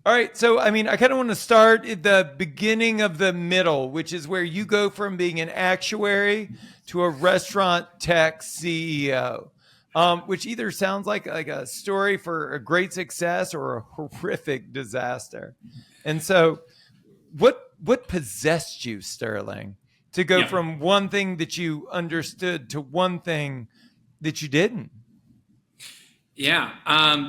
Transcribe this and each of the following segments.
All right. So, I mean, I kind of want to start at the beginning of the middle, which is where you go from being an actuary to a restaurant tech CEO, which either sounds like a story for a great success or a horrific disaster. And so, what possessed you, Sterling, to go Yeah. from one thing that you understood to one thing that you didn't? Yeah.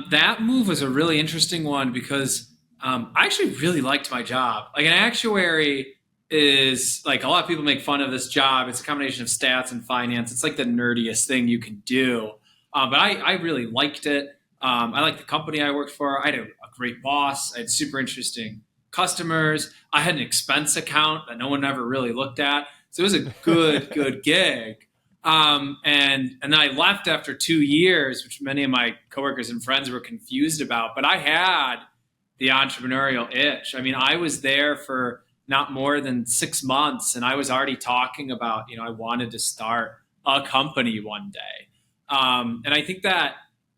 That move was a really interesting one because I actually really liked my job. Like an actuary is like a lot of people make fun of this job. It's a combination of stats and finance. It's like the nerdiest thing you can do. But I really liked it. I liked the company I worked for. I had a great boss. I had super interesting customers. I had an expense account that no one ever really looked at. So it was a good gig. And then I left after 2 years, which many of my coworkers and friends were confused about. But I had the entrepreneurial itch. I mean, I was there for not more than 6 months, and I was already talking about, I wanted to start a company one day. And I think that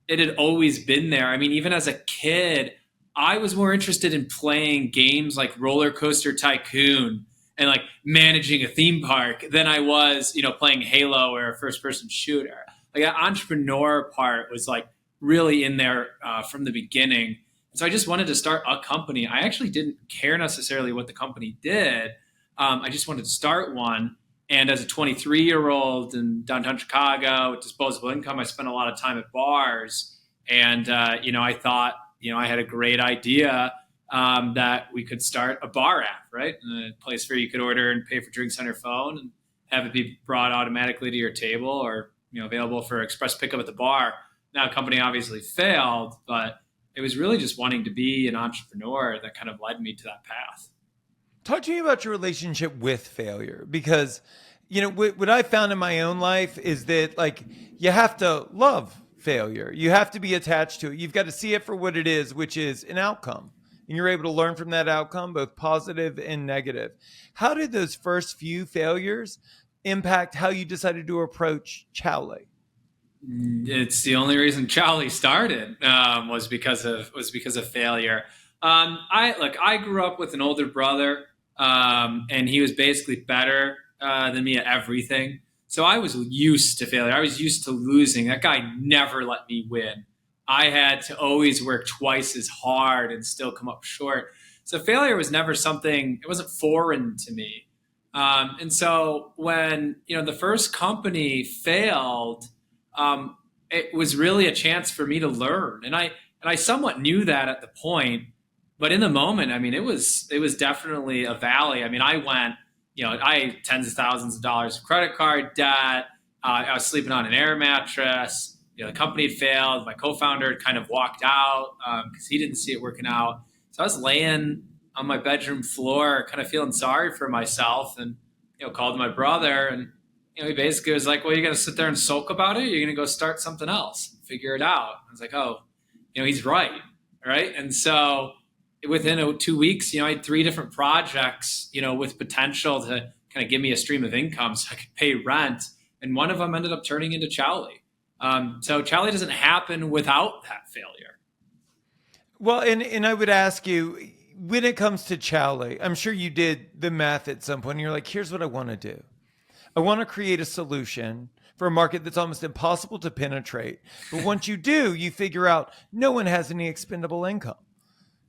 it had always been there. I mean, even as a kid, I was more interested in playing games like Roller Coaster Tycoon and like managing a theme park than I was, playing Halo or a first person shooter. Like that entrepreneur part was like really in there from the beginning. And so I just wanted to start a company. I actually didn't care necessarily what the company did. I just wanted to start one. And as a 23-year-old in downtown Chicago with disposable income, I spent a lot of time at bars. And, I thought, I had a great idea that we could start a bar app, right? A place where you could order and pay for drinks on your phone and have it be brought automatically to your table or, available for express pickup at the bar. Now, a company obviously failed, but it was really just wanting to be an entrepreneur that kind of led me to that path. Talk to me about your relationship with failure because what I found in my own life is that like you have to love failure. You have to be attached to it. You've got to see it for what it is, which is an outcome. And you're able to learn from that outcome, both positive and negative. How did those first few failures impact how you decided to approach Chowly? It's the only reason Chowly started was because of failure. I grew up with an older brother, and he was basically better than me at everything. So I was used to failure. I was used to losing. That guy never let me win. I had to always work twice as hard and still come up short. So failure was never something. It wasn't foreign to me. And so when the first company failed, it was really a chance for me to learn, and I somewhat knew that at the point, but in the moment, I mean, it was definitely a valley. I mean, I had tens of thousands of dollars of credit card debt. I was sleeping on an air mattress. The company had failed. My co-founder had kind of walked out because he didn't see it working out. So I was laying on my bedroom floor, kind of feeling sorry for myself, and called my brother, and he basically was like, "Well, you're gonna sit there and sulk about it. You're gonna go start something else, figure it out." I was like, "Oh, he's right, right." And so within 2 weeks, I had three different projects, with potential to kind of give me a stream of income so I could pay rent, and one of them ended up turning into Chowly. So Chowly doesn't happen without that failure. Well, and I would ask you, when it comes to Chowly, I'm sure you did the math at some point. And you're like, here's what I want to do. I want to create a solution for a market that's almost impossible to penetrate. But once you do, you figure out no one has any expendable income.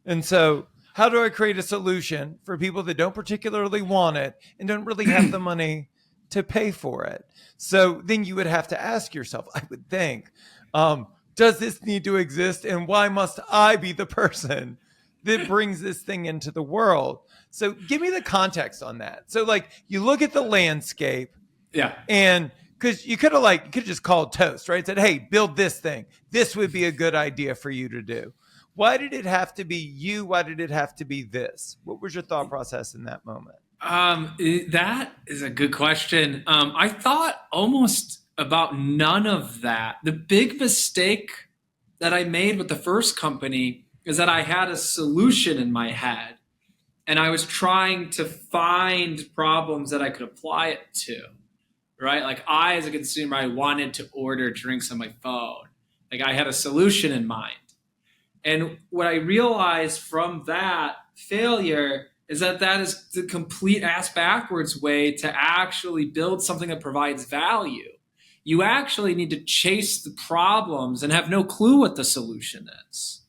And so, how do I create a solution for people that don't particularly want it and don't really have the money to pay for it? So then you would have to ask yourself, I would think, does this need to exist? And why must I be the person that brings this thing into the world? So give me the context on that. So, like, you look at the landscape Yeah. and because you could have just called Toast, right? Said, hey, build this thing. This would be a good idea for you to do. Why did it have to be you? Why did it have to be this? What was your thought process in that moment? That is a good question. I thought almost about none of that. The big mistake that I made with the first company is that I had a solution in my head and I was trying to find problems that I could apply it to, right? Like I, as a consumer, I wanted to order drinks on my phone. Like I had a solution in mind. And what I realized from that failure is that that is the complete ass backwards way to actually build something that provides value. You actually need to chase the problems and have no clue what the solution is.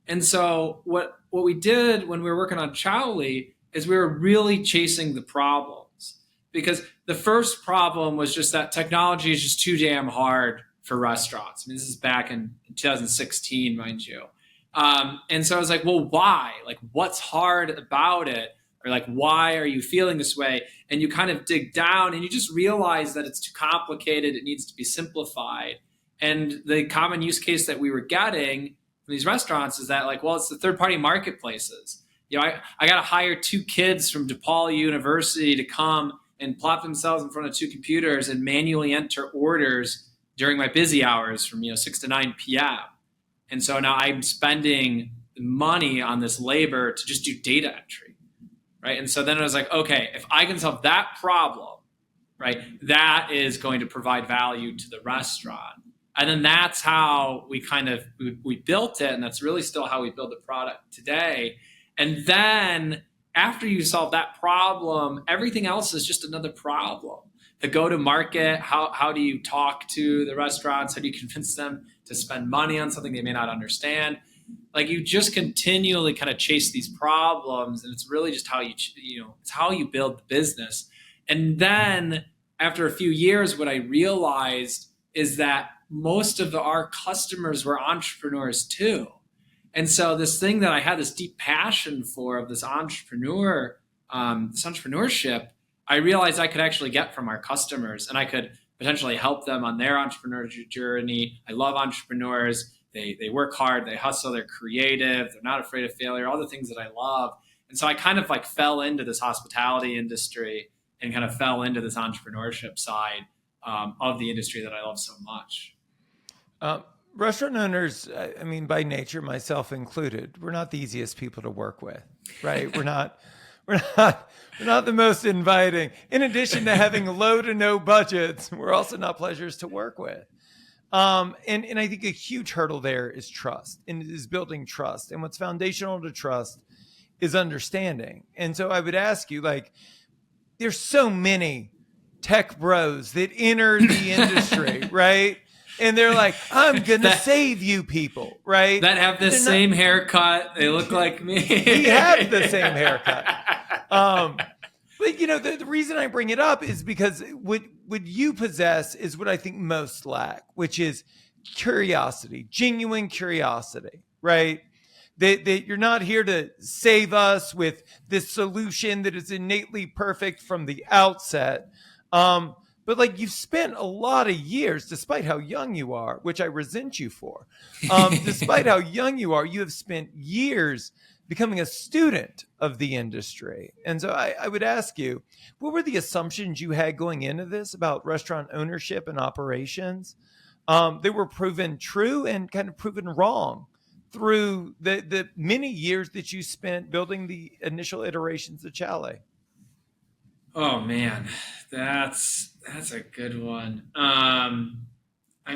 And so what we did when we were working on Chowly is we were really chasing the problems, because the first problem was just that technology is just too damn hard for restaurants. I mean, this is back in 2016, mind you. And so I was like, well, why? Like, what's hard about it? Or like, why are you feeling this way? And you kind of dig down and you just realize that it's too complicated. It needs to be simplified. And the common use case that we were getting from these restaurants is that, like, well, it's the third party marketplaces. You know, I got to hire two kids from DePaul University to come and plop themselves in front of two computers and manually enter orders during my busy hours from 6 to 9 p.m. And so now I'm spending money on this labor to just do data entry, right? And so then I was like, okay, if I can solve that problem, right, that is going to provide value to the restaurant. And then that's how we built it, and that's really still how we build the product today. And then after you solve that problem, everything else is just another problem. The go-to-market, how do you talk to the restaurants? How do you convince them to spend money on something they may not understand? Like, you just continually kind of chase these problems, and it's really just how it's how you build the business. And then after a few years, what I realized is that most of our customers were entrepreneurs too. And so this thing that I had this deep passion for, of this entrepreneurship, I realized I could actually get from our customers, and I could potentially help them on their entrepreneurial journey. I love entrepreneurs. They work hard, they hustle, they're creative, they're not afraid of failure, all the things that I love. And so I kind of like fell into this hospitality industry and kind of fell into this entrepreneurship side of the industry that I love so much. Restaurant owners, I mean, by nature, myself included, we're not the easiest people to work with, right? We're not the most inviting. In addition to having low to no budgets, we're also not pleasures to work with. And I think a huge hurdle there is trust, and is building trust. And what's foundational to trust is understanding. And so I would ask you, like, there's so many tech bros that enter the industry, right? And they're like, I'm going to save you people, right? That have the same haircut. They look like me. We have the same haircut. But, the reason I bring it up is because what you possess is what I think most lack, which is curiosity, genuine curiosity, right? That you're not here to save us with this solution that is innately perfect from the outset. But like, you've spent a lot of years, despite how young you are, which I resent you for, despite how young you are, you have spent years becoming a student of the industry. And so I would ask you, what were the assumptions you had going into this about restaurant ownership and operations that were proven true and kind of proven wrong through the many years that you spent building the initial iterations of Chowly? Oh man, that's a good one. I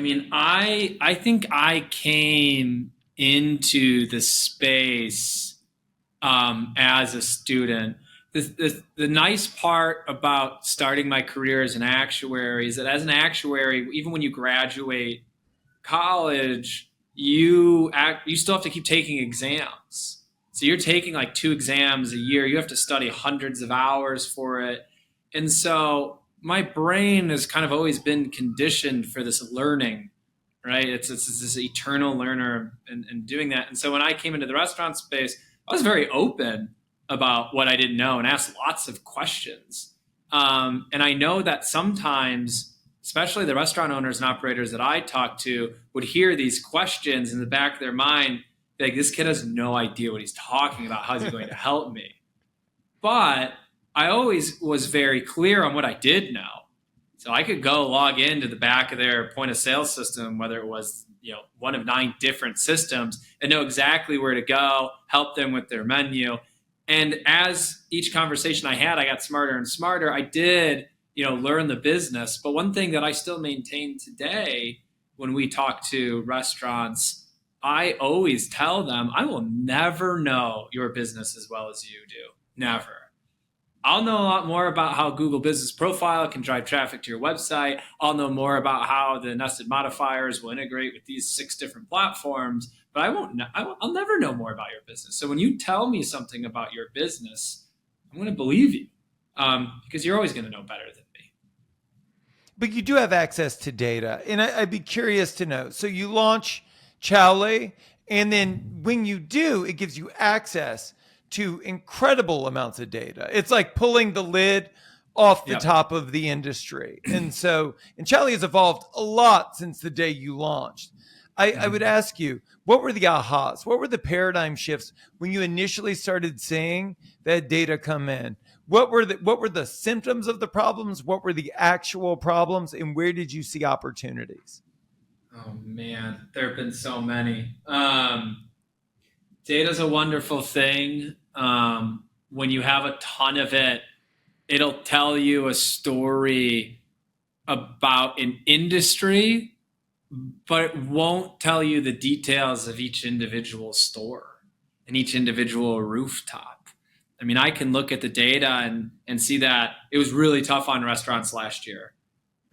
mean, I think I came into the space as a student. The nice part about starting my career as an actuary is that as an actuary, even when you graduate college, you still have to keep taking exams. So you're taking like 2 exams a year. You have to study hundreds of hours for it. And so my brain has kind of always been conditioned for this learning, right? It's this eternal learner and doing that. And so when I came into the restaurant space, I was very open about what I didn't know and asked lots of questions. And I know that sometimes, especially the restaurant owners and operators that I talk to, would hear these questions in the back of their mind, like, this kid has no idea what he's talking about. How's he going to help me? But I always was very clear on what I did know. So I could go log into the back of their point of sale system, whether it was one of 9 different systems, and know exactly where to go, help them with their menu. And as each conversation I had, I got smarter and smarter. I did learn the business. But one thing that I still maintain today when we talk to restaurants I always tell them, I will never know your business as well as you do. Never. I'll know a lot more about how Google Business Profile can drive traffic to your website. I'll know more about how the nested modifiers will integrate with these 6 different platforms, but I'll never know more about your business. So when you tell me something about your business, I'm going to believe you, because you're always going to know better than me. But you do have access to data. And I'd be curious to know. So you launch Chowly, and then when you do, it gives you access to incredible amounts of data. It's like pulling the lid off the Yep. top of the industry. And Chowly has evolved a lot since the day you launched. I would ask you, what were the ahas? What were the paradigm shifts when you initially started seeing that data come in? What were the symptoms of the problems? What were the actual problems? And where did you see opportunities? Oh man, there have been so many. Data's a wonderful thing. When you have a ton of it, it'll tell you a story about an industry, but it won't tell you the details of each individual store and each individual rooftop. I mean, I can look at the data and see that it was really tough on restaurants last year,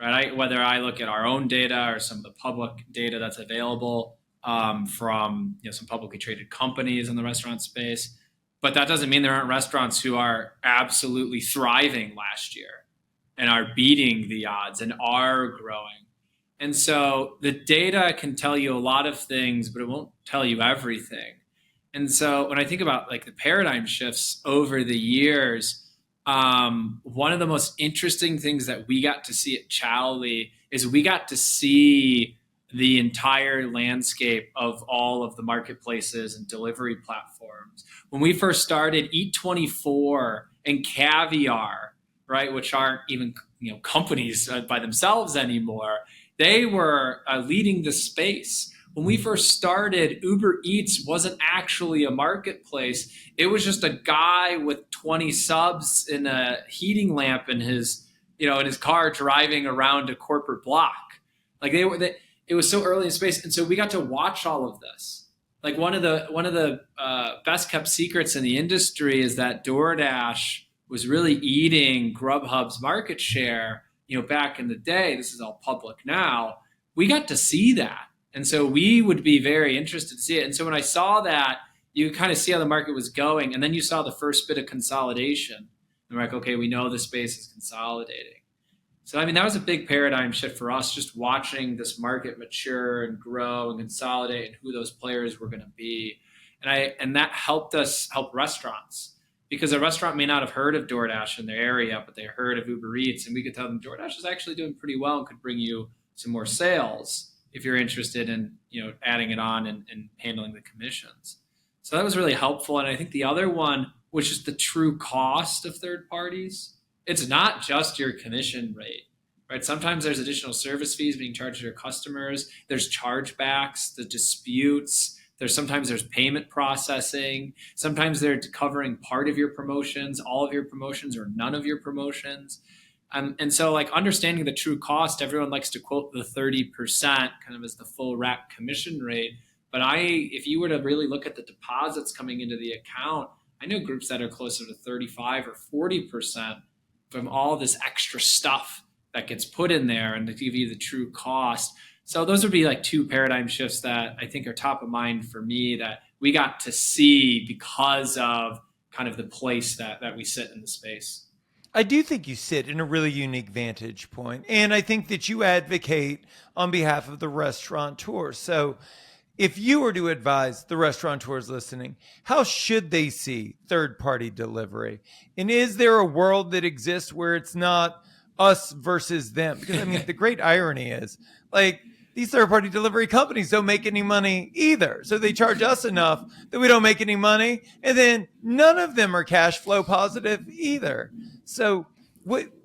right? Whether I look at our own data or some of the public data that's available from some publicly traded companies in the restaurant space. But that doesn't mean there aren't restaurants who are absolutely thriving last year and are beating the odds and are growing. And so the data can tell you a lot of things, but it won't tell you everything. And so when I think about like the paradigm shifts over the years, one of the most interesting things that we got to see at Chowly is we got to see the entire landscape of all of the marketplaces and delivery platforms. When we first started, Eat24 and Caviar, right, which aren't even companies by themselves anymore, they were leading the space. When we first started, Uber Eats wasn't actually a marketplace. It was just a guy with 20 subs and a heating lamp in his car driving around a corporate block. Like it was so early in space, and so we got to watch all of this. Like one of the best kept secrets in the industry is that DoorDash was really eating Grubhub's market share. Back in the day, this is all public now. We got to see that. And so we would be very interested to see it. And so when I saw that, you kind of see how the market was going. And then you saw the first bit of consolidation. And we're like, okay, we know the space is consolidating. So, I mean, that was a big paradigm shift for us, just watching this market mature and grow and consolidate and who those players were going to be. And that helped us help restaurants, because a restaurant may not have heard of DoorDash in their area, but they heard of Uber Eats. And we could tell them DoorDash is actually doing pretty well and could bring you some more sales if you're interested in adding it on and handling the commissions. So that was really helpful. And I think the other one, which is the true cost of third parties, it's not just your commission rate, right? Sometimes there's additional service fees being charged to your customers. There's chargebacks, the disputes. Sometimes there's payment processing. Sometimes they're covering part of your promotions, all of your promotions, or none of your promotions. And so like understanding the true cost, everyone likes to quote the 30% kind of as the full wrap commission rate. But if you were to really look at the deposits coming into the account, I know groups that are closer to 35 or 40% from all this extra stuff that gets put in there, and to give you the true cost. So those would be like 2 paradigm shifts that I think are top of mind for me that we got to see because of kind of the place that we sit in the space. I do think you sit in a really unique vantage point, and I think that you advocate on behalf of the restaurateurs. So if you were to advise the restaurateurs listening, how should they see third-party delivery? And is there a world that exists where it's not us versus them? Because I mean, the great irony is like these third-party delivery companies don't make any money either. So they charge us enough that we don't make any money. And then none of them are cash flow positive either. So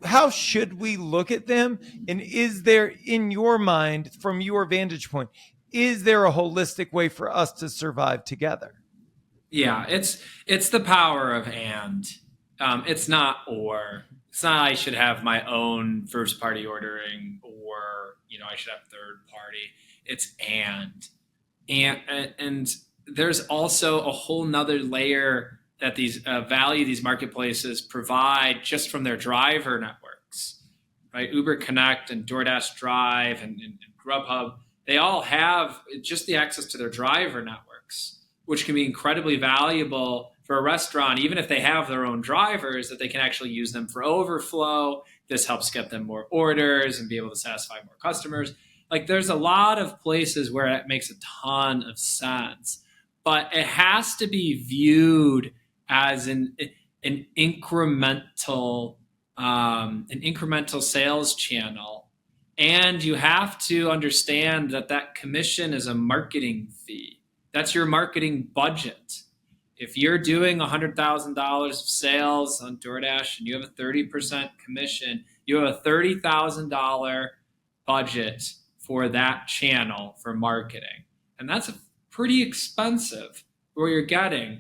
how should we look at them? And is there, in your mind, from your vantage point, is there a holistic way for us to survive together? Yeah, it's the power of and. It's not or. It's not I should have my own first party ordering or I should have third party. It's and. And there's also a whole nother layer that these value these marketplaces provide just from their driver networks, right? Uber Connect and DoorDash Drive and Grubhub, they all have just the access to their driver networks, which can be incredibly valuable for a restaurant, even if they have their own drivers, that they can actually use them for overflow. This helps get them more orders and be able to satisfy more customers. Like there's a lot of places where it makes a ton of sense, but it has to be viewed as an incremental an incremental sales channel, and you have to understand that that commission is a marketing fee. That's your marketing budget. If you're doing $100,000 of sales on DoorDash and you have a 30% commission, you have a $30,000 budget for that channel for marketing. And that's pretty expensive for what you're getting.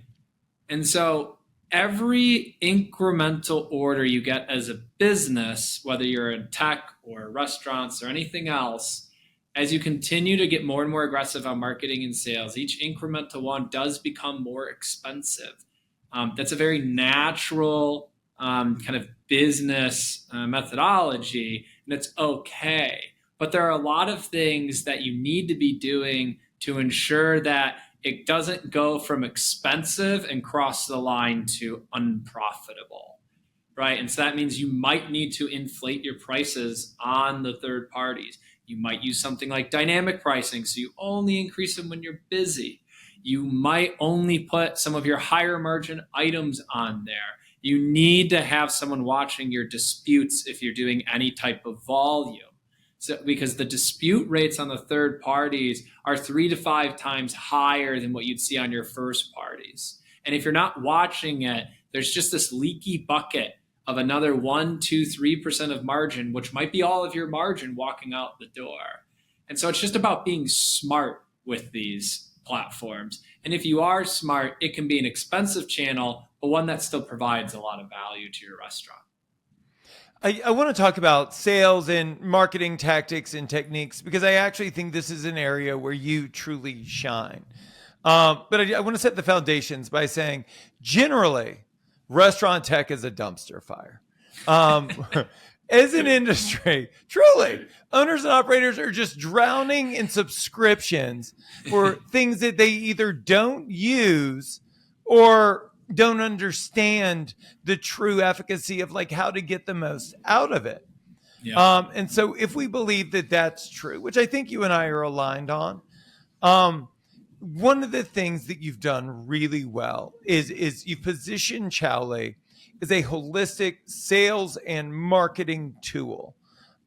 And so every incremental order you get as a business, whether you're in tech or restaurants or anything else, as you continue to get more and more aggressive on marketing and sales, each incremental one does become more expensive. That's a very natural kind of business methodology, and it's okay. But there are a lot of things that you need to be doing to ensure that it doesn't go from expensive and cross the line to unprofitable, right? And so that means you might need to inflate your prices on the third parties. You might use something like dynamic pricing, so you only increase them when you're busy. You might only put some of your higher margin items on there. You need to have someone watching your disputes if you're doing any type of volume. So, because the dispute rates on the third parties are 3 to 5 times higher than what you'd see on your first parties. And if you're not watching it, there's just this leaky bucket of another 1, 2, 3% of margin, which might be all of your margin walking out the door. And so it's just about being smart with these platforms. And if you are smart, it can be an expensive channel, but one that still provides a lot of value to your restaurant. I want to talk about sales and marketing tactics and techniques because I actually think this is an area where you truly shine. But I want to set the foundations by saying, generally, restaurant tech is a dumpster fire. As an industry, truly, owners and operators are just drowning in subscriptions for things that they either don't use or don't understand the true efficacy of like how to get the most out of it. Yeah. And so if we believe that that's true, which I think you and I are aligned on, one of the things that you've done really well is you position Chowly as a holistic sales and marketing tool.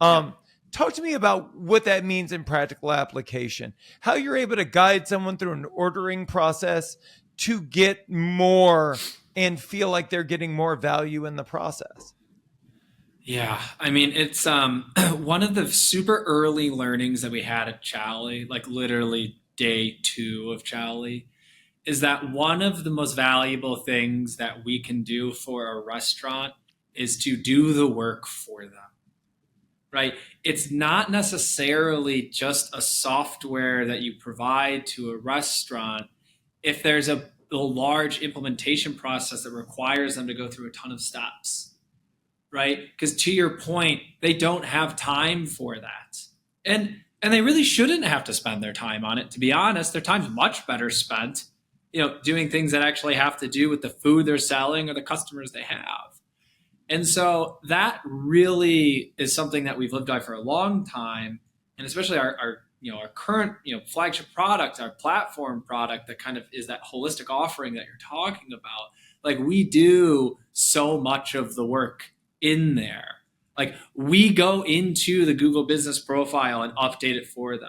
Talk to me about what that means in practical application, how you're able to guide someone through an ordering process to get more and feel like they're getting more value in the process. Yeah, I mean, it's one of the super early learnings that we had at Chowly, like literally day 2 of Chowly, is that one of the most valuable things that we can do for a restaurant is to do the work for them, right? It's not necessarily just a software that you provide to a restaurant if there's a large implementation process that requires them to go through a ton of steps, right? Because to your point, they don't have time for that. And they really shouldn't have to spend their time on it. To be honest, their time's much better spent, doing things that actually have to do with the food they're selling or the customers they have. And so that really is something that we've lived by for a long time. And especially our current, flagship product, our platform product that kind of is that holistic offering that you're talking about. Like we do so much of the work in there. Like we go into the Google business profile and update it for them.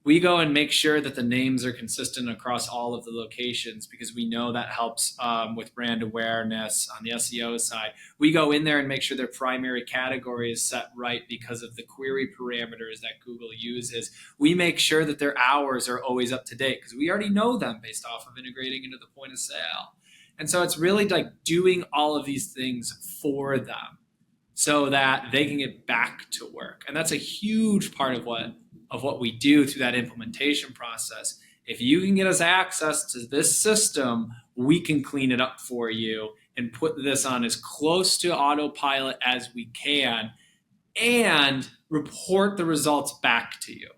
We go and make sure that the names are consistent across all of the locations because we know that helps with brand awareness on the SEO side. We go in there and make sure their primary category is set right because of the query parameters that Google uses. We make sure that their hours are always up to date because we already know them based off of integrating into the point of sale. And so it's really like doing all of these things for them so that they can get back to work. And that's a huge part of what we do through that implementation process If you can get us access to this system, we can clean it up for you and put this on as close to autopilot as we can and report the results back to you.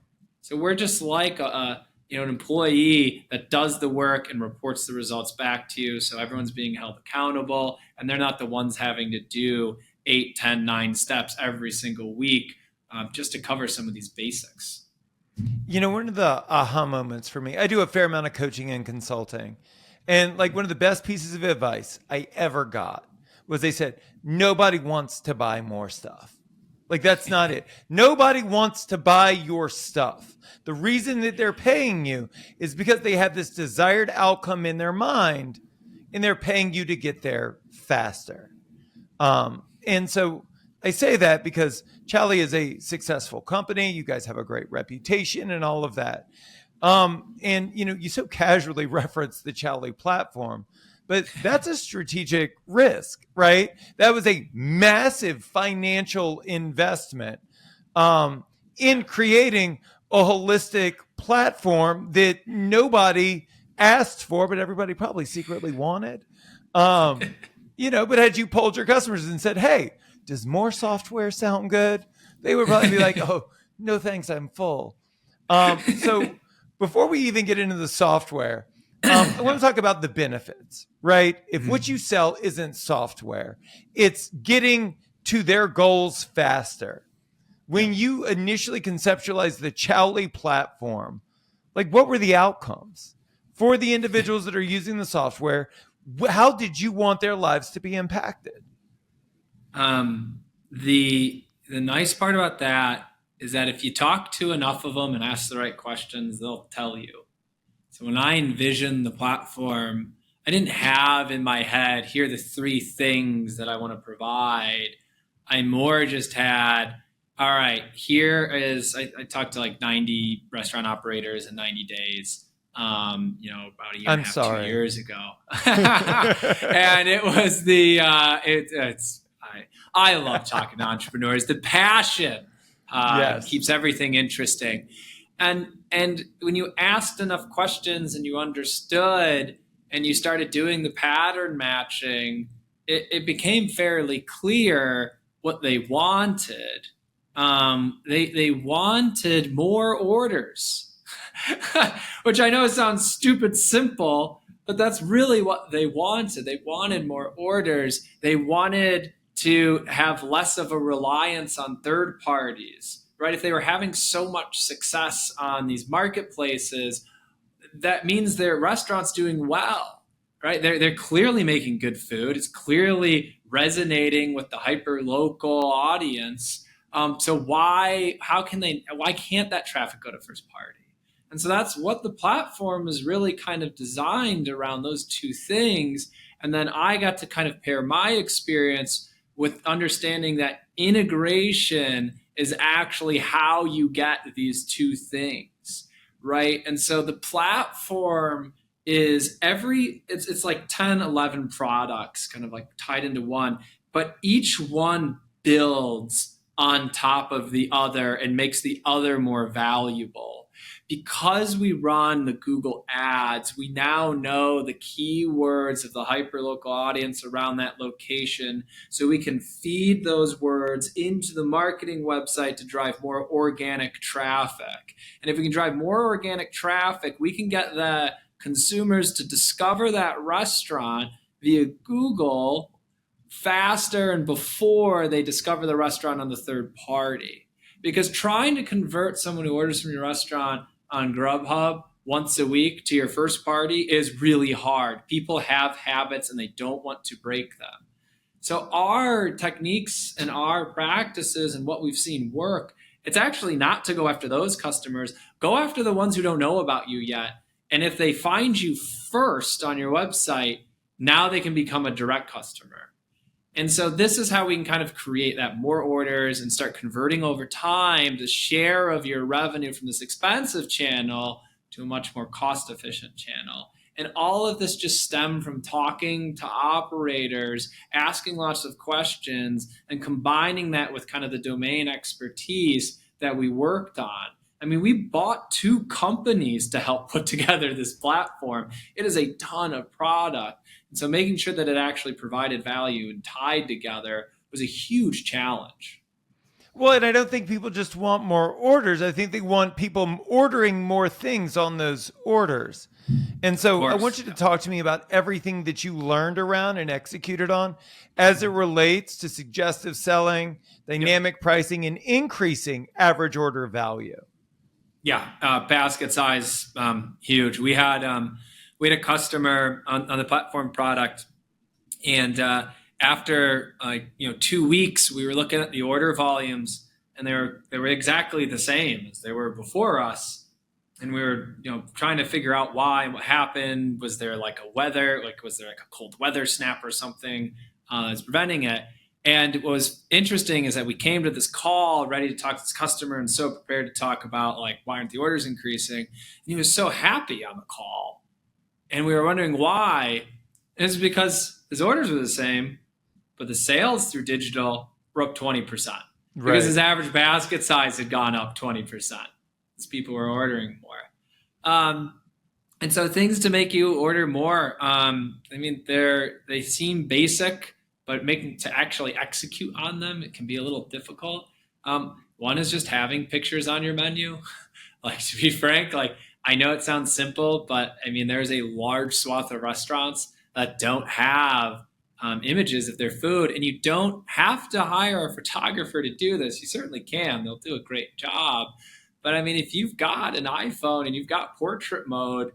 So we're just like an employee that does the work and reports the results back to you. So everyone's being held accountable, and they're not the ones having to do 8, 10, 9 steps every single week just to cover some of these basics. One of the aha moments for me, I do a fair amount of coaching and consulting. And like one of the best pieces of advice I ever got was they said, nobody wants to buy more stuff. Like that's not it. Nobody wants to buy your stuff. The reason that they're paying you is because they have this desired outcome in their mind and they're paying you to get there faster. And so I say that because Chowly is a successful company. You guys have a great reputation and all of that. And you so casually reference the Chowly platform, but that's a strategic risk, right? That was a massive financial investment in creating a holistic platform that nobody asked for, but everybody probably secretly wanted. But had you polled your customers and said, hey, does more software sound good? They would probably be like, oh, no, thanks, I'm full. So before we even get into the software, I want to talk about the benefits, right? If what you sell isn't software, it's getting to their goals faster. When you initially conceptualized the Chowly platform, like what were the outcomes for the individuals that are using the software? How did you want their lives to be impacted? The nice part about that is that if you talk to enough of them and ask the right questions, they'll tell you. So when I envisioned the platform, I didn't have in my head, here are the 3 things that I want to provide. I more just had, all right, here is, I talked to like 90 restaurant operators in 90 days, about a year and a half, 2 years ago. And it was I love talking to entrepreneurs. The passion Yes. keeps everything interesting. And when you asked enough questions and you understood and you started doing the pattern matching, it became fairly clear what they wanted. They wanted more orders, which I know sounds stupid simple, but that's really what they wanted. They wanted more orders. They wanted to have less of a reliance on third parties, right? If they were having so much success on these marketplaces, that means their restaurant's doing well, right? They're clearly making good food. It's clearly resonating with the hyper local audience. So why can't that traffic go to first party? And so that's what the platform is really kind of designed around, those 2 things. And then I got to kind of pair my experience with understanding that integration is actually how you get these 2 things, right? And so the platform is it's like 10, 11 products kind of like tied into one, but each one builds on top of the other and makes the other more valuable. Because we run the Google ads, we now know the keywords of the hyperlocal audience around that location. So we can feed those words into the marketing website to drive more organic traffic. And if we can drive more organic traffic, we can get the consumers to discover that restaurant via Google faster and before they discover the restaurant on the third party. Because trying to convert someone who orders from your restaurant on Grubhub once a week to your first party is really hard. People have habits and they don't want to break them. So our techniques and our practices and what we've seen work, it's actually not to go after those customers. Go after the ones who don't know about you yet. And if they find you first on your website, now they can become a direct customer. And so this is how we can kind of create that more orders and start converting over time the share of your revenue from this expensive channel to a much more cost-efficient channel. And all of this just stemmed from talking to operators, asking lots of questions, and combining that with kind of the domain expertise that we worked on. I mean, we bought 2 companies to help put together this platform. It is a ton of product. And so making sure that it actually provided value and tied together was a huge challenge. Well, and I don't think people just want more orders. I think they want people ordering more things on those orders. And Of so I want course. you to talk to me about everything that you learned around and executed on as it relates to suggestive selling, Yep. dynamic pricing, and increasing average order value. Yeah, basket size, huge. We had a customer on the platform product, and after 2 weeks, we were looking at the order volumes, and they were exactly the same as they were before us. And we were trying to figure out why and what happened. Was there like was there like a cold weather snap or something that's preventing it? And what was interesting is that we came to this call ready to talk to this customer and so prepared to talk about like why aren't the orders increasing? And he was so happy on the call, and we were wondering why. And it's because his orders were the same, but the sales through digital were up 20% because his Right. average basket size had gone up 20% as people were ordering more. And so things to make you order more. I mean, they seem basic, but making to actually execute on them, it can be a little difficult. One is just having pictures on your menu. Like, to be frank, like, I know it sounds simple, but I mean, there's a large swath of restaurants that don't have images of their food, and you don't have to hire a photographer to do this. You certainly can; they'll do a great job. But I mean, if you've got an iPhone and you've got portrait mode,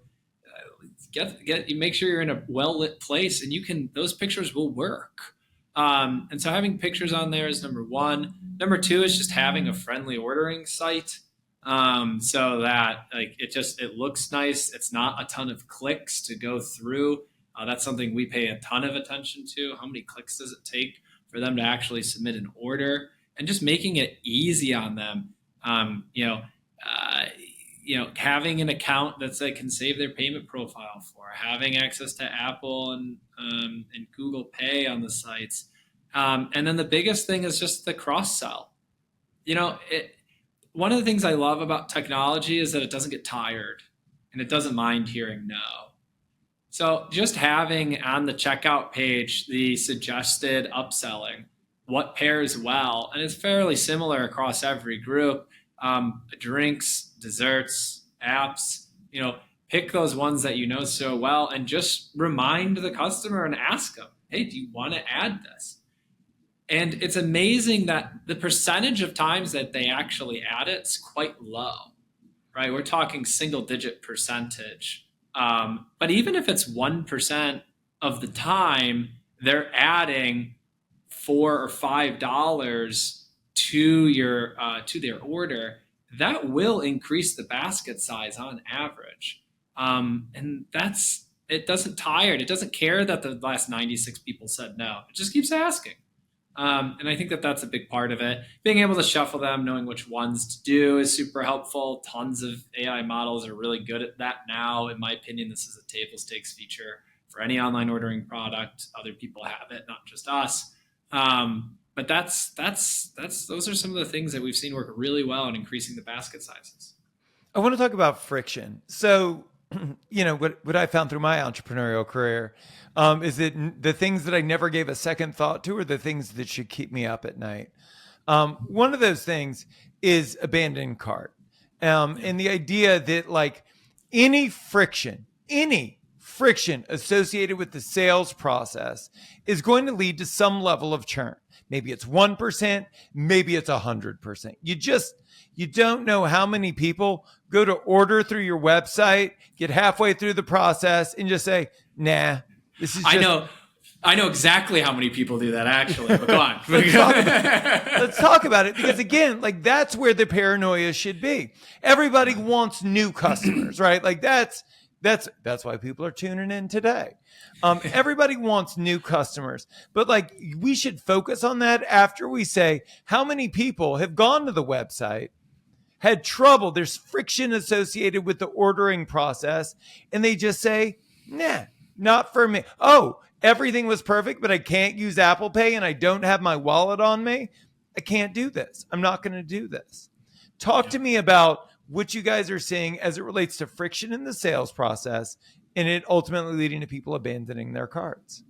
you make sure you're in a well lit place, and those pictures will work. And so having pictures on there is number one. Number two is just having a friendly ordering site, so that like it looks nice. It's not a ton of clicks to go through. That's something we pay a ton of attention to. How many clicks does it take for them to actually submit an order, and just making it easy on them. Um, you know, uh, having an account that they can save their payment profile for, having access to Apple and Google Pay on the sites, and then the biggest thing is just the cross sell. One of the things I love about technology is that it doesn't get tired, and it doesn't mind hearing no. So just having on the checkout page the suggested upselling, what pairs well, and it's fairly similar across every group. Drinks, desserts, apps, pick those ones that you know so well, and just remind the customer and ask them, hey, do you want to add this? And it's amazing that the percentage of times that they actually add it's quite low, right? We're talking single digit percentage. But even if it's 1% of the time, they're adding $4 or $5 to their order. That will increase the basket size on average, and it doesn't tire. It doesn't care that the last 96 people said no. It just keeps asking. And I think that that's a big part of it. Being able to shuffle them, knowing which ones to do is super helpful. Tons of AI models are really good at that now. In my opinion, this is a table stakes feature for any online ordering product. Other people have it, not just us. But those are some of the things that we've seen work really well in increasing the basket sizes. I want to talk about friction. So, what I found through my entrepreneurial career is that the things that I never gave a second thought to are the things that should keep me up at night. One of those things is abandoned cart. And the idea that like any friction associated with the sales process is going to lead to some level of churn. Maybe it's 1%, maybe it's 100%. You don't know how many people go to order through your website, get halfway through the process, and just say, nah, this is just... I know exactly how many people do that actually, but go on. Let's talk about it, because again, like that's where the paranoia should be. Everybody wants new customers, right? Like that's why people are tuning in today. Everybody wants new customers, but like we should focus on that after we say how many people have gone to the website, had trouble, there's friction associated with the ordering process, and they just say, nah, not for me. Oh, everything was perfect, but I can't use Apple Pay and I don't have my wallet on me. I can't do this. I'm not going to do this. Talk to me about what you guys are seeing as it relates to friction in the sales process and it ultimately leading to people abandoning their carts.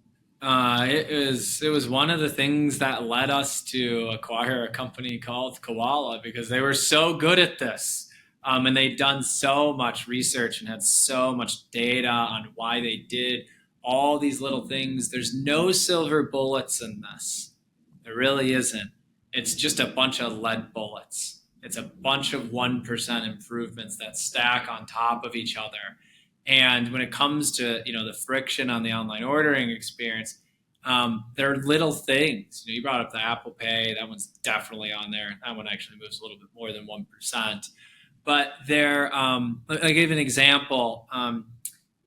It was one of the things that led us to acquire a company called Koala because they were so good at this. And they'd done so much research and had so much data on why they did all these little things. There's no silver bullets in this. There really isn't. It's just a bunch of lead bullets. It's a bunch of 1% improvements that stack on top of each other. And when it comes to the friction on the online ordering experience, there are little things. You brought up the Apple Pay. That one's definitely on there. That one actually moves a little bit more than 1%. But I gave an example.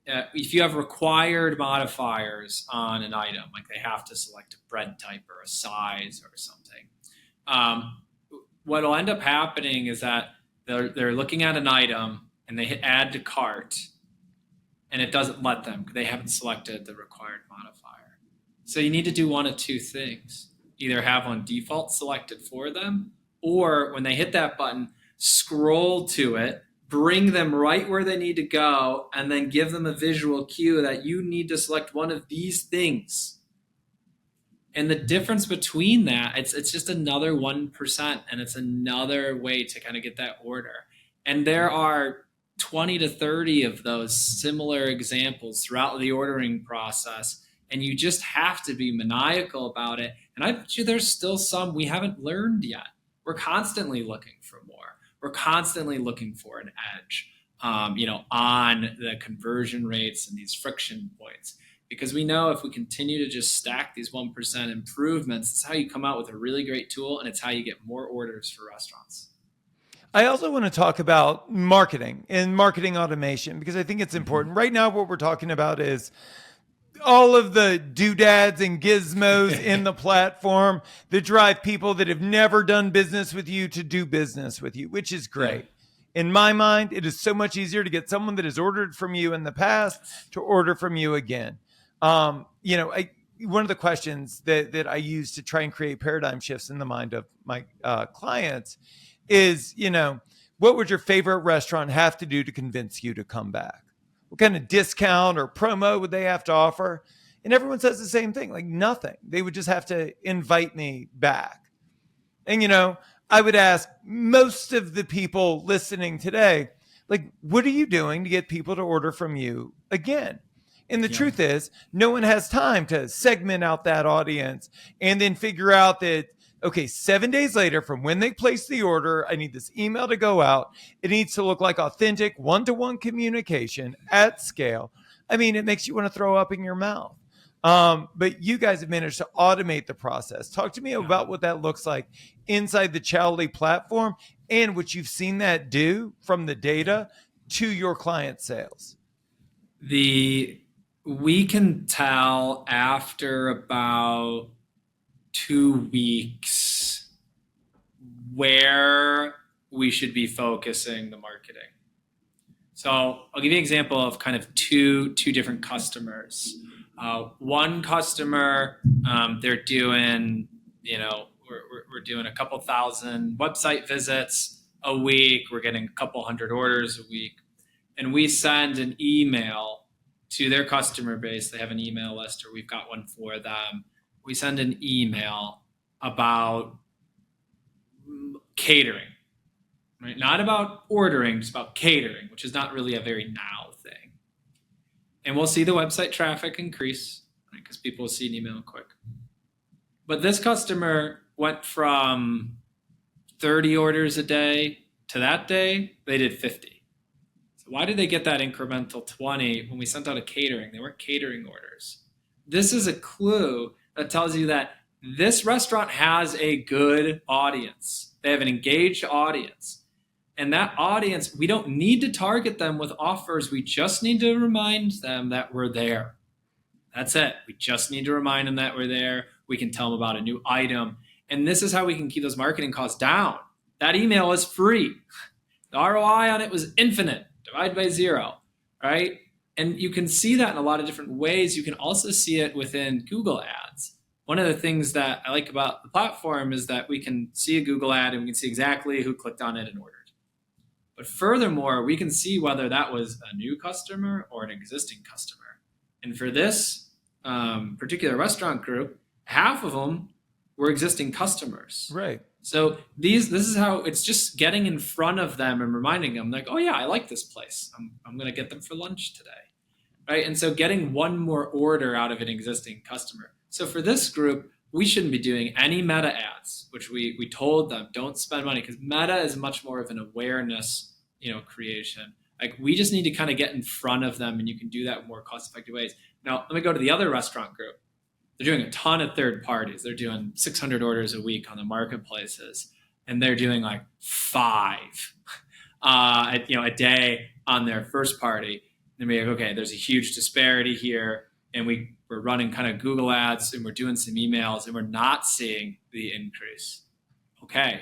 If you have required modifiers on an item, like they have to select a bread type or a size or something, what will end up happening is that they're looking at an item and they hit add to cart, and it doesn't let them because they haven't selected the required modifier. So you need to do one of two things. Either have one default selected for them, or when they hit that button, scroll to it, bring them right where they need to go, and then give them a visual cue that you need to select one of these things. And the difference between that, it's just another 1%, and it's another way to kind of get that order. And there are 20 to 30 of those similar examples throughout the ordering process, and you just have to be maniacal about it. And I bet you there's still some we haven't learned yet. We're constantly looking for more. We're constantly looking for an edge, on the conversion rates and these friction points. Because we know if we continue to just stack these 1% improvements, it's how you come out with a really great tool, and it's how you get more orders for restaurants. I also want to talk about marketing and marketing automation because I think it's important. Right now, what we're talking about is all of the doodads and gizmos in the platform that drive people that have never done business with you to do business with you, which is great. Yeah. In my mind, it is so much easier to get someone that has ordered from you in the past to order from you again. One of the questions that I use to try and create paradigm shifts in the mind of my clients is, what would your favorite restaurant have to do to convince you to come back? What kind of discount or promo would they have to offer? And everyone says the same thing, like nothing. They would just have to invite me back. And, I would ask most of the people listening today, like, what are you doing to get people to order from you again? And the truth is, no one has time to segment out that audience and then figure out that, okay, 7 days later from when they place the order, I need this email to go out. It needs to look like authentic one-to-one communication at scale. I mean, it makes you want to throw up in your mouth. But you guys have managed to automate the process. Talk to me about what that looks like inside the Chowly platform and what you've seen that do from the data to your client sales. We can tell after about 2 weeks where we should be focusing the marketing. So I'll give you an example of kind of two different customers. One customer, they're doing, we're doing a couple thousand website visits a week. We're getting a couple hundred orders a week. And we send an email to their customer base. They have an email list, or we've got one for them. We send an email about catering, right? Not about ordering, just about catering, which is not really a very now thing. And we'll see the website traffic increase, right? Because people will see an email quick. But this customer went from 30 orders a day to that day, they did 50. So why did they get that incremental 20 when we sent out a catering? They weren't catering orders. This is a clue that tells you that this restaurant has a good audience. They have an engaged audience. And that audience, we don't need to target them with offers. We just need to remind them that we're there. That's it. We just need to remind them that we're there. We can tell them about a new item. And this is how we can keep those marketing costs down. That email was free. The ROI on it was infinite. Divide by 0, right? And you can see that in a lot of different ways. You can also see it within Google Ads. One of the things that I like about the platform is that we can see a Google ad and we can see exactly who clicked on it and ordered. But furthermore, we can see whether that was a new customer or an existing customer. And for this particular restaurant group, half of them were existing customers. Right. So this is how it's just getting in front of them and reminding them like, oh yeah, I like this place. I'm going to get them for lunch today. Right. And so getting one more order out of an existing customer. So for this group, we shouldn't be doing any meta ads, which we told them don't spend money because meta is much more of an awareness, creation. Like we just need to kind of get in front of them, and you can do that in more cost effective ways. Now, let me go to the other restaurant group. They're doing a ton of third parties. They're doing 600 orders a week on the marketplaces, and they're doing like 5, a day on their first party. And we're like, okay, there's a huge disparity here, and we're running kind of Google ads, and we're doing some emails, and we're not seeing the increase. Okay,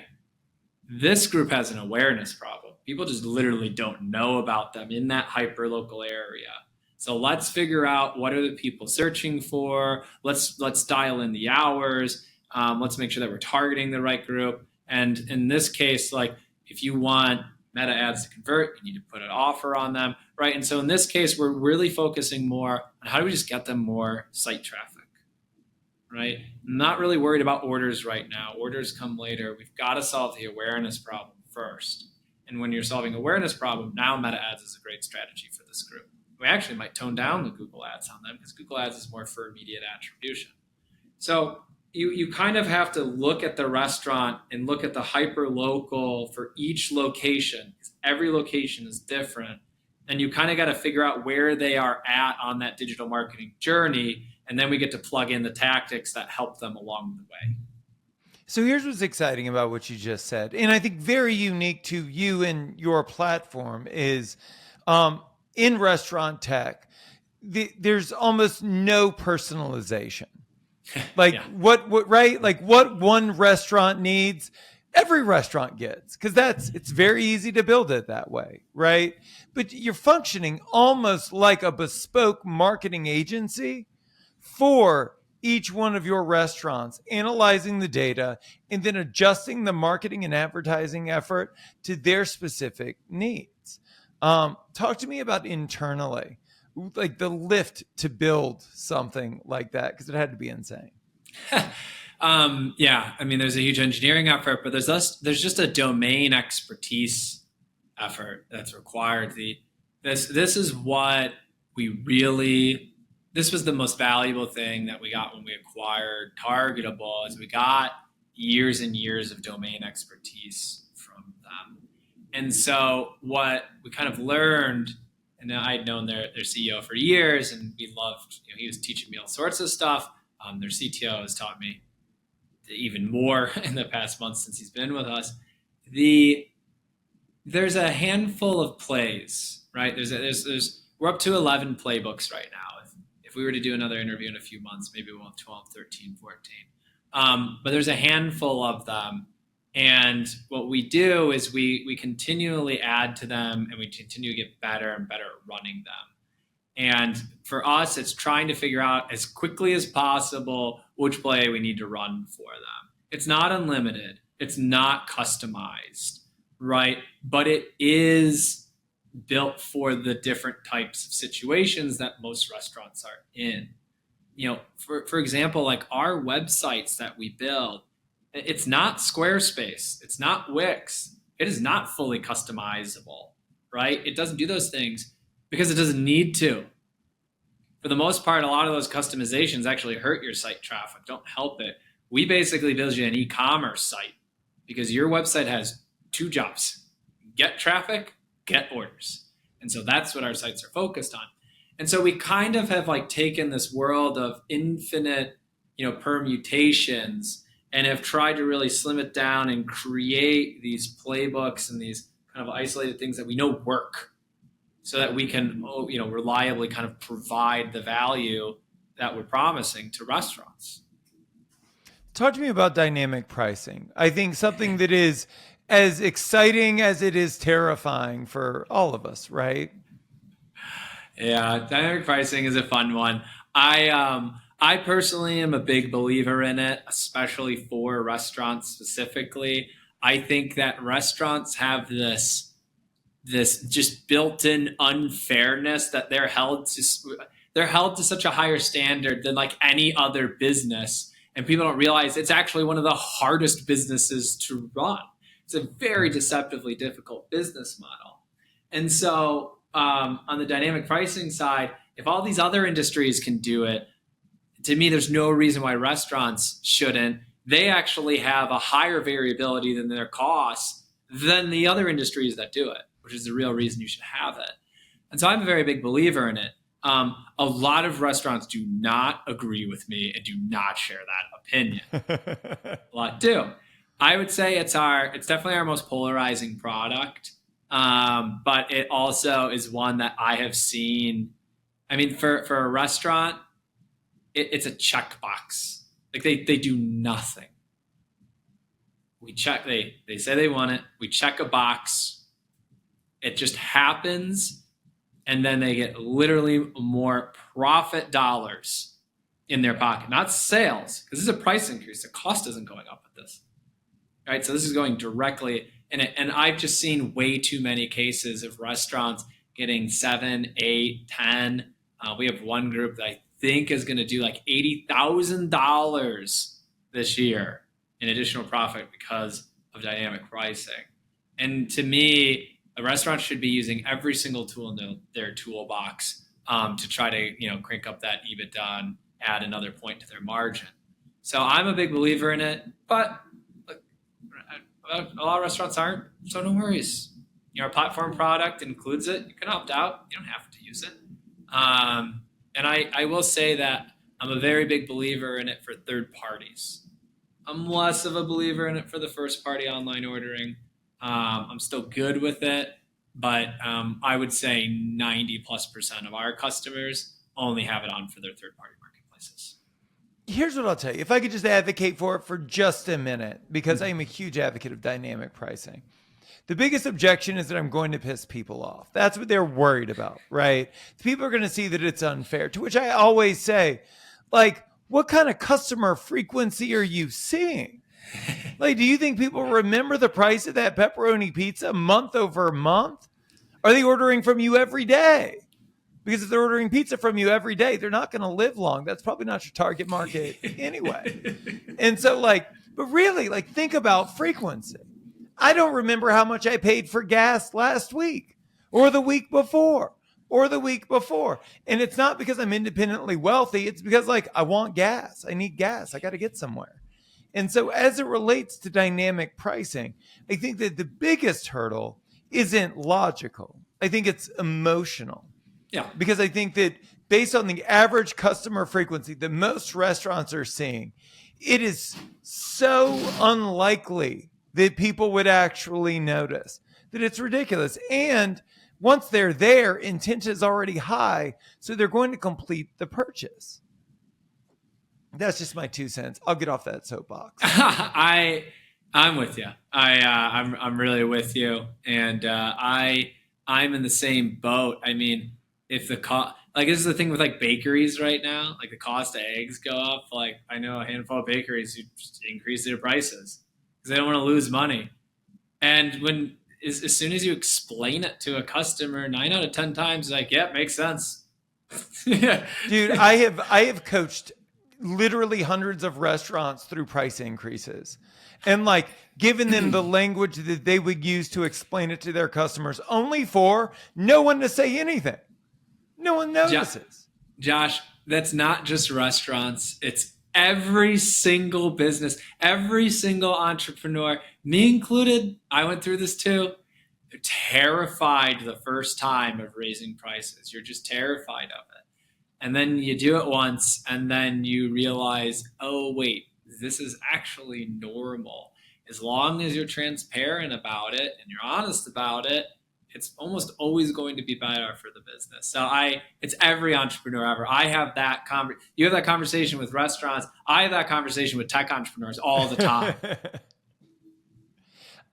this group has an awareness problem. People just literally don't know about them in that hyper local area. So let's figure out what are the people searching for. Let's dial in the hours. Let's make sure that we're targeting the right group. And in this case, like if you want meta ads to convert, you need to put an offer on them, right? And so in this case, we're really focusing more on how do we just get them more site traffic, right? I'm not really worried about orders right now. Orders come later. We've got to solve the awareness problem first. And when you're solving awareness problem, now meta ads is a great strategy for this group. We actually might tone down the Google ads on them because Google ads is more for immediate attribution. So you kind of have to look at the restaurant and look at the hyper local for each location, because every location is different. And you kind of got to figure out where they are at on that digital marketing journey. And then we get to plug in the tactics that help them along the way. So here's what's exciting about what you just said. And I think very unique to you and your platform is, in restaurant tech, there's almost no personalization. Like Yeah. right? Like what one restaurant needs, every restaurant gets, because it's very easy to build it that way, right? But you're functioning almost like a bespoke marketing agency for each one of your restaurants, analyzing the data and then adjusting the marketing and advertising effort to their specific needs. Talk to me about internally, like the lift to build something like that, because it had to be insane. Yeah, I mean, there's a huge engineering effort, but there's just a domain expertise effort that's required. This is what this was the most valuable thing that we got when we acquired Targetable, is we got years and years of domain expertise from them. And so what we kind of learned, and I'd known their CEO for years, and we loved, he was teaching me all sorts of stuff. Their CTO has taught me even more in the past month since he's been with us. There's a handful of plays, right? We're up to 11 playbooks right now. If we were to do another interview in a few months, maybe we'll have 12, 13, 14. But there's a handful of them. And what we do is we continually add to them, and we continue to get better and better at running them. And for us, it's trying to figure out as quickly as possible which play we need to run for them. It's not unlimited. It's not customized, right? But it is built for the different types of situations that most restaurants are in. For example, like our websites that we build, it's not Squarespace. It's not Wix. It is not fully customizable, right? It doesn't do those things because it doesn't need to. For the most part, a lot of those customizations actually hurt your site traffic, don't help it. We basically build you an e-commerce site because your website has 2 jobs: get traffic, get orders. And so that's what our sites are focused on. And so we kind of have like taken this world of infinite, permutations, and have tried to really slim it down and create these playbooks and these kind of isolated things that we know work, so that we can, reliably kind of provide the value that we're promising to restaurants. Talk to me about dynamic pricing. I think something that is as exciting as it is terrifying for all of us, right? Yeah, dynamic pricing is a fun one. I personally am a big believer in it, especially for restaurants specifically. I think that restaurants have this this just built-in unfairness that they're held to such a higher standard than like any other business, and people don't realize it's actually one of the hardest businesses to run. It's a very deceptively difficult business model. And so on the dynamic pricing side, if all these other industries can do it, to me, there's no reason why restaurants shouldn't. They actually have a higher variability than their costs than the other industries that do it, which is the real reason you should have it. And so I'm a very big believer in it. A lot of restaurants do not agree with me and do not share that opinion. A lot do. I would say it's definitely our most polarizing product, but it also is one that I have seen. I mean, for a restaurant, it's a checkbox. Like they do nothing. We check. They say they want it. We check a box. It just happens, and then they get literally more profit dollars in their pocket, not sales, because this is a price increase. The cost isn't going up with this, right? So this is going directly in it. And I've just seen way too many cases of restaurants getting 7, 8, 10. We have one group that I think is going to do like $80,000 this year in additional profit because of dynamic pricing. And to me, a restaurant should be using every single tool in their toolbox to try to crank up that EBITDA and add another point to their margin. So I'm a big believer in it, but look, a lot of restaurants aren't, so no worries. Our platform product includes it. You can opt out. You don't have to use it. And I will say that I'm a very big believer in it for third parties. I'm less of a believer in it for the first party online ordering. I'm still good with it, but I would say 90+% of our customers only have it on for their third party marketplaces. Here's what I'll tell you. If I could just advocate for it for just a minute, because I am a huge advocate of dynamic pricing. The biggest objection is that I'm going to piss people off. That's what they're worried about, right? People are going to see that it's unfair, to which I always say, like, what kind of customer frequency are you seeing? Like, do you think people remember the price of that pepperoni pizza month over month? Are they ordering from you every day? Because if they're ordering pizza from you every day, they're not going to live long. That's probably not your target market anyway. And so, but really, think about frequency. I don't remember how much I paid for gas last week or the week before or the week before. And it's not because I'm independently wealthy. It's because I want gas. I need gas. I got to get somewhere. And so as it relates to dynamic pricing, I think that the biggest hurdle isn't logical. I think it's emotional. Yeah. Because I think that based on the average customer frequency that most restaurants are seeing, it is so unlikely that people would actually notice that it's ridiculous. And once they're there, intent is already high, so they're going to complete the purchase. That's just my 2 cents. I'll get off that soapbox. I'm with you. I'm really with you, and I'm in the same boat. I mean, if the cost, this is the thing with bakeries right now, the cost of eggs go up. I know a handful of bakeries who just increase their prices because they don't want to lose money. And as soon as you explain it to a customer, 9 out of 10 times, yeah, makes sense. Dude, I have coached literally hundreds of restaurants through price increases and given them the language that they would use to explain it to their customers, only for no one to say anything. No one notices. Josh, that's not just restaurants. It's every single business, every single entrepreneur, me included. I went through this too. They're terrified the first time of raising prices. You're just terrified of it. And then you do it once, and then you realize, oh, wait, this is actually normal. As long as you're transparent about it and you're honest about it, it's almost always going to be better for the business. So it's every entrepreneur ever. I have that you have that conversation with restaurants. I have that conversation with tech entrepreneurs all the time.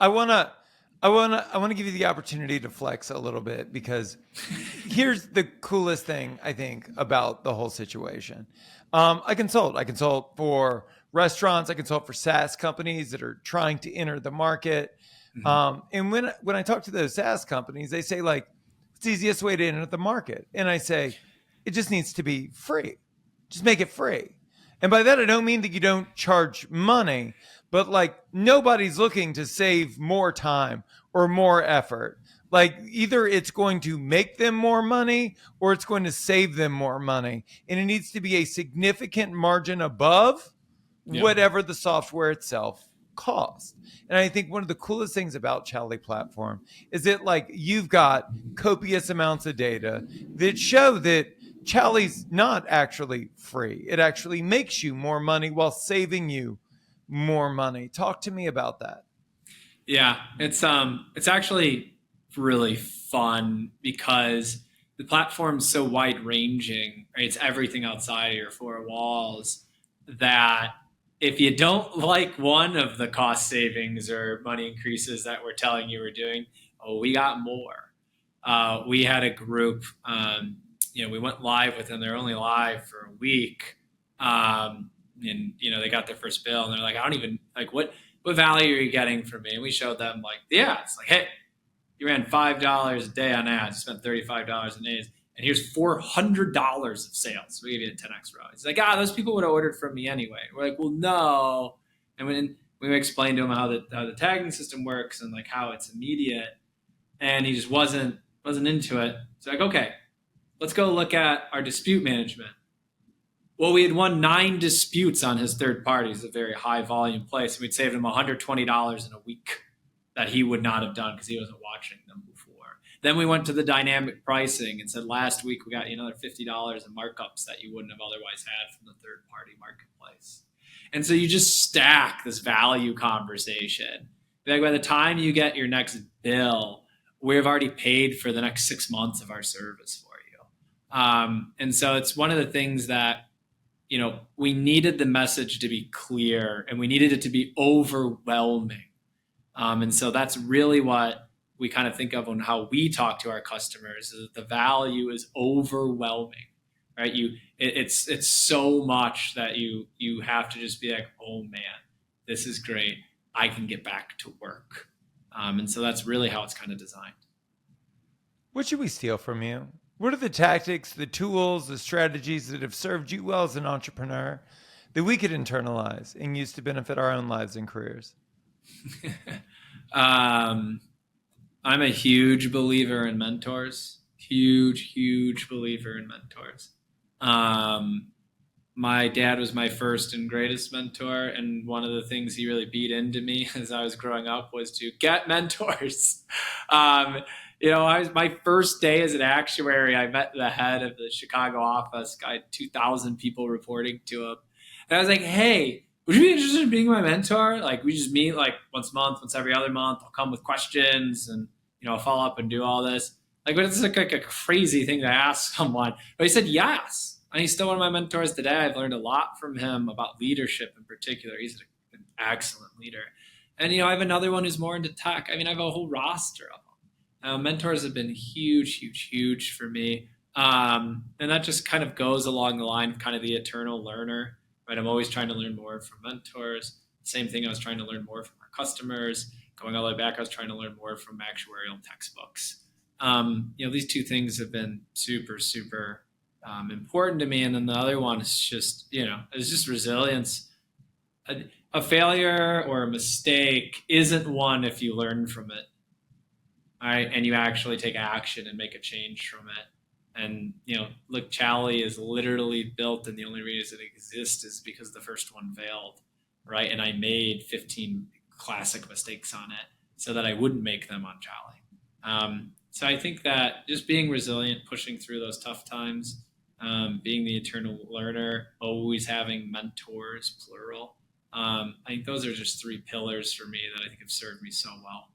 I want to give you the opportunity to flex a little bit, because here's the coolest thing I think about the whole situation. I consult for restaurants. I consult for SaaS companies that are trying to enter the market. Mhm. And when I talk to those SaaS companies, they say like, it's the easiest way to enter the market. And I say, it just needs to be free. Just make it free. And by that, I don't mean that you don't charge money, but like nobody's looking to save more time or more effort. Like either it's going to make them more money or it's going to save them more money. And it needs to be a significant margin above Yeah. whatever the software itself costs. And I think one of the coolest things about Chowly platform is that like you've got copious amounts of data that show that Chowly's not actually free. It actually makes you more money while saving you more money. Talk to me about that. Yeah, it's actually really fun because the platform's so wide ranging, right? It's everything outside of your four walls that if you don't like one of the cost savings or money increases that we're telling you we're doing, oh, we got more. We had a group, we went live with them. They're only live for a week. And they got their first bill and they're like, I don't even like what value are you getting from me? And we showed them like the ads. Like, hey, you ran $5 a day on ads, you spent $35 in ads, and here's $400 of sales. We gave you a 10x row. He's like, those people would have ordered from me anyway. We're like, well, no. And when we explained to him how the tagging system works and like how it's immediate, and he just wasn't into it. It's like, okay, let's go look at our dispute management. Well, we had won 9 disputes on his third party. It's a very high volume place. And we'd saved him $120 in a week that he would not have done because he wasn't watching them before. Then we went to the dynamic pricing and said, last week we got you another $50 in markups that you wouldn't have otherwise had from the third party marketplace. And so you just stack this value conversation. Like by the time you get your next bill, we've already paid for the next 6 months of our service for you. And so it's one of the things that we needed the message to be clear and we needed it to be overwhelming. And so that's really what we kind of think of on how we talk to our customers is that the value is overwhelming, right? It's so much that you have to just be like, oh man, this is great. I can get back to work. And so that's really how it's kind of designed. What should we steal from you? What are the tactics, the tools, the strategies that have served you well as an entrepreneur that we could internalize and use to benefit our own lives and careers? I'm a huge believer in mentors. Huge believer in mentors. My dad was my first and greatest mentor, and one of the things he really beat into me as I was growing up was to get mentors. My first day as an actuary, I met the head of the Chicago office, guy, 2,000 people reporting to him. And I was like, hey, would you be interested in being my mentor? Like, we just meet like once a month, once every other month. I'll come with questions and, I'll follow up and do all this. Like, but it's like a crazy thing to ask someone. But he said yes. And he's still one of my mentors today. I've learned a lot from him about leadership in particular. He's an excellent leader. And, I have another one who's more into tech. I mean, I have a whole roster of them. Mentors have been huge for me. And that just kind of goes along the line of kind of the eternal learner, right? I'm always trying to learn more from mentors. Same thing, I was trying to learn more from our customers. Going all the way back, I was trying to learn more from actuarial textbooks. These two things have been super important to me. And then the other one is just, it's just resilience. A failure or a mistake isn't one if you learn from it. All right, and you actually take action and make a change from it. And, look, Chowly is literally built, and the only reason it exists is because the first one failed, right? And I made 15 classic mistakes on it so that I wouldn't make them on Chowly. So I think that just being resilient, pushing through those tough times, being the eternal learner, always having mentors, plural. I think those are just 3 pillars for me that I think have served me so well.